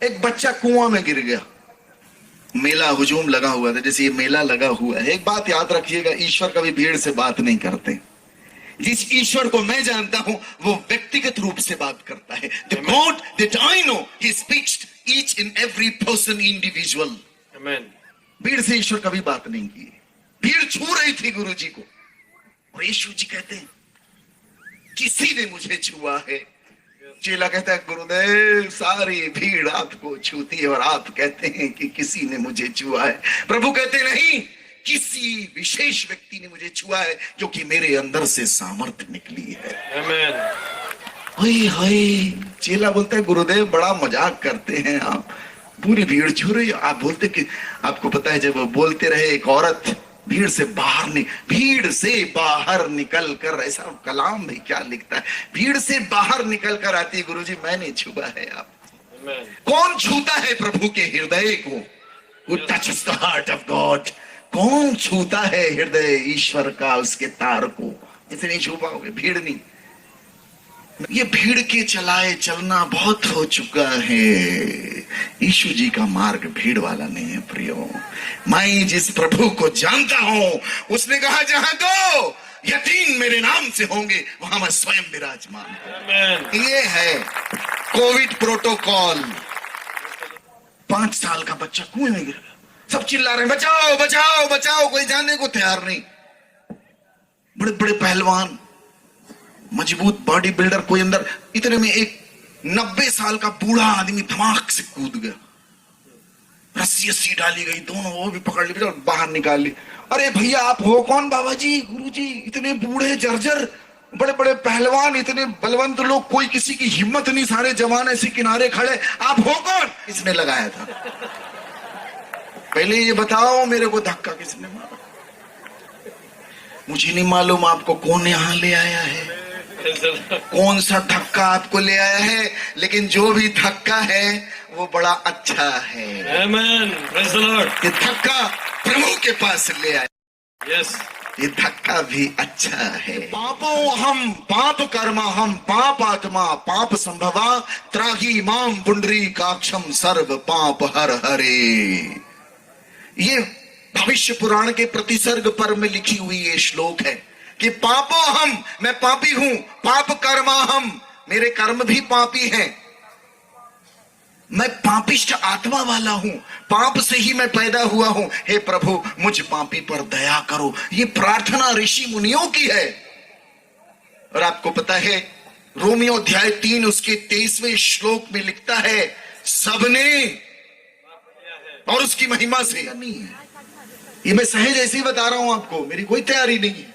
एक बच्चा कुआं में गिर गया। मेला हुजूम लगा हुआ था, जैसे ये मेला लगा हुआ है। एक बात याद रखिएगा, ईश्वर कभी भीड़ से बात नहीं करते। जिस ईश्वर को मैं जानता हूं वो व्यक्तिगत रूप से बात करता है। The God that I know, He speaks to each and every person individual. Amen. भीड़ से ईश्वर कभी बात नहीं की। भीड़ छू रही थी गुरु जी को, और यीशु जी कहते हैं किसी ने मुझे छुआ है। चेला कहता है गुरुदेव सारी भीड़ आपको छूती है और आप कहते हैं कि किसी ने मुझे छुआ है। प्रभु कहते नहीं, किसी विशेष व्यक्ति ने मुझे छुआ है क्योंकि मेरे अंदर से सामर्थ्य निकली है। Amen. हाय हाय। चेला बोलता है गुरुदेव बड़ा मजाक करते हैं आप, पूरी भीड़ छू रही है। आप बोलते कि आपको पता है जब वो बोलते रहे एक औरत भीड़ से बाहर निकल कर, ऐसा कलाम भी क्या लिखता है, भीड़ से बाहर निकल कर आती है, गुरुजी मैंने छुआ है आप। Amen. कौन छूता है प्रभु के हृदय को? Who touches the heart of God? कौन छूता है हृदय ईश्वर का, उसके तार को? इसे नहीं छू पाओगे, भीड़ नहीं। ये भीड़ के चलाए चलना बहुत हो चुका है। यीशु जी का मार्ग भीड़ वाला नहीं है प्रियो। मैं जिस प्रभु को जानता हूं उसने कहा जहां दो या तीन मेरे नाम से होंगे वहां मैं स्वयं विराजमान हूं। Amen. ये है कोविड प्रोटोकॉल। 5 साल का बच्चा कुएं में गिर गया, सब चिल्ला रहे हैं बचाओ बचाओ बचाओ, कोई जाने को तैयार नहीं। बड़े बड़े पहलवान, मजबूत बॉडी बिल्डर कोई अंदर, इतने में एक 90 साल का बूढ़ा आदमी धमाक से कूद गया। रस्सी डाली गई, दोनों वो भी पकड़ ली और बाहर निकाल ली। अरे भैया आप हो कौन? बाबा जी, गुरु जी, इतने बूढ़े जर्जर, बड़े बड़े पहलवान, इतने बलवंत लोग, कोई किसी की हिम्मत नहीं, सारे जवान ऐसे किनारे खड़े, आप हो कौन? इसने लगाया था। पहले ये बताओ मेरे को धक्का किसने मारा? मुझे नहीं मालूम आपको कौन यहां ले आया है, कौन सा धक्का आपको ले आया है, लेकिन जो भी धक्का है वो बड़ा अच्छा है। Amen. Praise the Lord. ये धक्का प्रभु के पास ले आया। Yes. ये धक्का भी अच्छा है। पापो हम पाप कर्मा हम पाप आत्मा पाप संभवा त्राही माम पुंडरी काक्षम सर्व पाप हर हरे। ये भविष्य पुराण के प्रतिसर्ग पर्व में लिखी हुई ये श्लोक है कि पापो हम, मैं पापी हूं, पाप कर्मा हम, मेरे कर्म भी पापी हैं, मैं पापिष्ट आत्मा वाला हूं, पाप से ही मैं पैदा हुआ हूं, हे प्रभु मुझ पापी पर दया करो। ये प्रार्थना ऋषि मुनियों की है। और आपको पता है रोमियो अध्याय 3 उसके 23वें श्लोक में लिखता है सबने और उसकी महिमा से नहीं है। ये मैं सहज ऐसे ही बता रहा हूं आपको, मेरी कोई तैयारी नहीं है।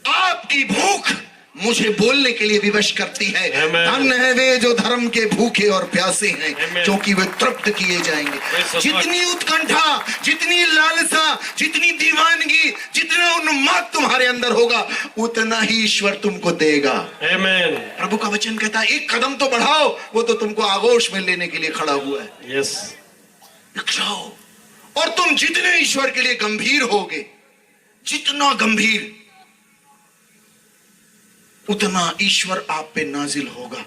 आपकी भूख मुझे बोलने के लिए विवश करती है। धन्य है वे जो धर्म के भूखे और प्यासे हैं, क्योंकि वे तृप्त किए जाएंगे। जितनी उत्कंठा, जितनी लालसा, जितनी दीवानगी, जितना उन्माद तुम्हारे अंदर होगा उतना ही ईश्वर तुमको देगा। Amen. प्रभु का वचन कहता है एक कदम तो बढ़ाओ, वो तो तुमको आगोश में लेने के लिए खड़ा हुआ है। Yes. जाओ, और तुम जितने ईश्वर के लिए गंभीर होगे, जितना गंभीर उतना ईश्वर आप पे नाजिल होगा।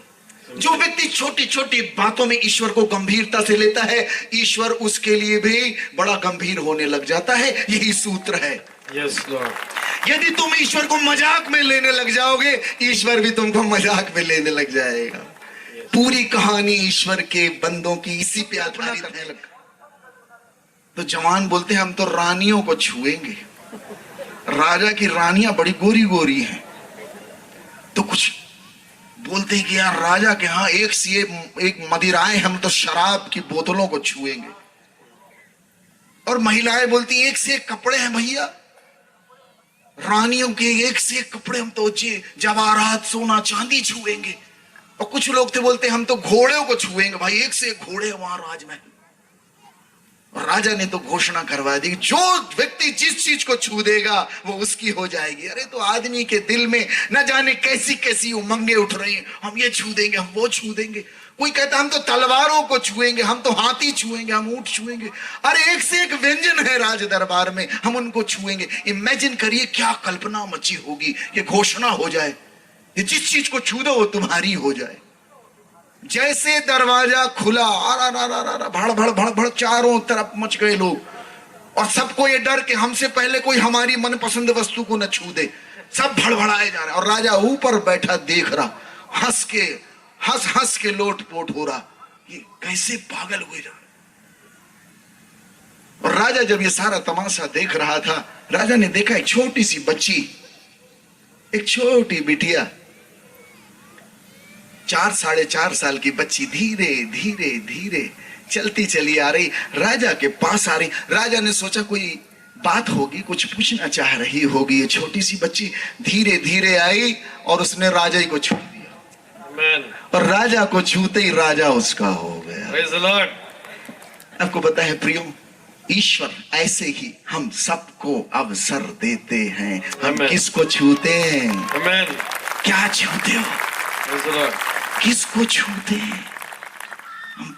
जो व्यक्ति छोटी छोटी बातों में ईश्वर को गंभीरता से लेता है, ईश्वर उसके लिए भी बड़ा गंभीर होने लग जाता है। यही सूत्र है। Yes, Lord. यदि तुम ईश्वर को मजाक में लेने लग जाओगे, ईश्वर भी तुमको मजाक में लेने लग जाएगा। पूरी कहानी ईश्वर के बंदों की इसी पे आधारित है। तो जवान बोलते हैं हम तो रानियों को छुएंगे, राजा की रानियां बड़ी गोरी गोरी हैं। तो कुछ बोलते हैं कि यार राजा के यहां एक से एक मदिराएं, हम तो शराब की बोतलों को छुएंगे। और महिलाएं बोलती हैं एक से एक कपड़े हैं भैया, रानियों के एक से एक कपड़े, हम तो जवाहरात सोना चांदी छुएंगे। और कुछ लोग तो बोलते हैं हम तो घोड़ों को छुएंगे, भाई एक से एक घोड़े वहां राजमहल। और राजा ने तो घोषणा करवा दी जो व्यक्ति जिस चीज को छू देगा वो उसकी हो जाएगी। अरे तो आदमी के दिल में न जाने कैसी कैसी उमंगे उठ रही हैं, हम ये छू देंगे, हम वो छू देंगे। कोई कहता हम तो तलवारों को छुएंगे, हम तो हाथी छुएंगे, हम ऊंट छुएंगे। अरे एक से एक व्यंजन है राज दरबार में, हम उनको छुएंगे। इमेजिन करिए क्या कल्पना मची होगी, ये घोषणा हो जाए, ये जिस चीज को छू दो वो तुम्हारी हो जाए। जैसे दरवाजा खुला, भड़ भड़ भड़ भड़ चारों तरफ मच गए लोग, और सबको ये डर कि हमसे पहले कोई हमारी मनपसंद वस्तु को न छू दे। सब भड़भड़ाए जा रहे, और राजा ऊपर बैठा देख रहा, हंस हंस के लोटपोट हो रहा, ये कैसे पागल हुए जा। और राजा जब ये सारा तमाशा देख रहा था, राजा ने देखा एक छोटी सी बच्ची, एक छोटी बिटिया, 4-4.5 साल की बच्ची धीरे धीरे धीरे चलती चली आ रही, राजा के पास आ रही। राजा ने सोचा कोई बात होगी, कुछ पूछना चाह रही होगी। ये छोटी सी बच्ची धीरे धीरे आई और उसने राजा को छू दिया। Amen. और राजा को छूते ही राजा उसका हो गया। Praise the Lord. आपको पता है प्रियो, ईश्वर ऐसे ही हम सबको अवसर देते हैं। हम Amen. किसको छूते हैं? Amen. क्या छूते हो? Praise the Lord. किसको छूते हैं? हम